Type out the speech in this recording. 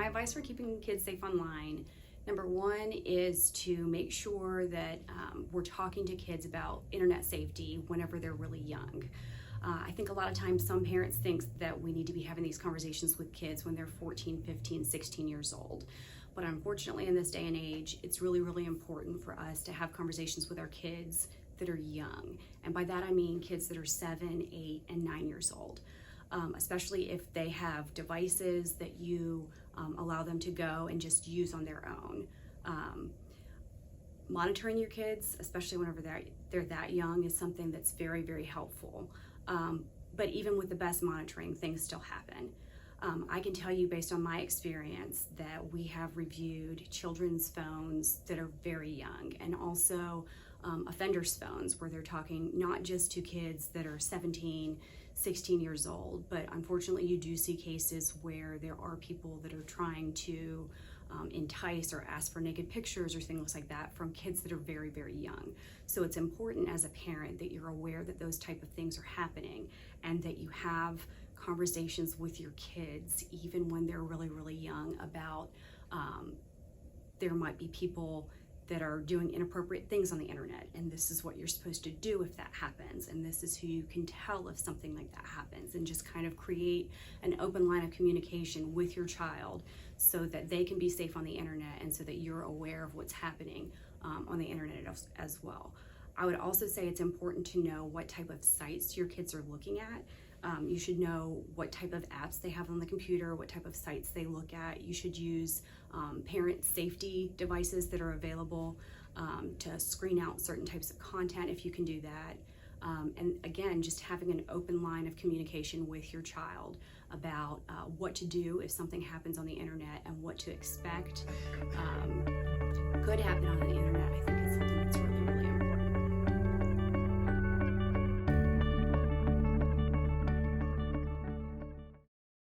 my advice for keeping kids safe online, number one is to make sure that we're talking to kids about internet safety whenever they're really young. I think a lot of times some parents think that we need to be having these conversations with kids when they're 14, 15, 16 years old. But unfortunately in this day and age, it's really, really important for us to have conversations with our kids that are young. And by that I mean kids that are 7, 8, and 9 years old. Especially if they have devices that you allow them to go and just use on their own. Monitoring your kids, especially whenever they're that young, is something that's very, very helpful. But even with the best monitoring, things still happen. I can tell you based on my experience that we have reviewed children's phones that are very young, and also offenders' phones where they're talking not just to kids that are 17, 16 years old, but unfortunately you do see cases where there are people that are trying to entice or ask for naked pictures or things like that from kids that are very, very young. So it's important as a parent that you're aware that those type of things are happening and that you have conversations with your kids even when they're really, really young about there might be people that are doing inappropriate things on the internet, and this is what you're supposed to do if that happens, and this is who you can tell if something like that happens, and just kind of create an open line of communication with your child so that they can be safe on the internet and so that you're aware of what's happening on the internet as well. I would also say it's important to know what type of sites your kids are looking at. You should know what type of apps they have on the computer, what type of sites they look at. You should use parent safety devices that are available to screen out certain types of content if you can do that. And again, just having an open line of communication with your child about what to do if something happens on the internet and what to expect could happen on the internet. I think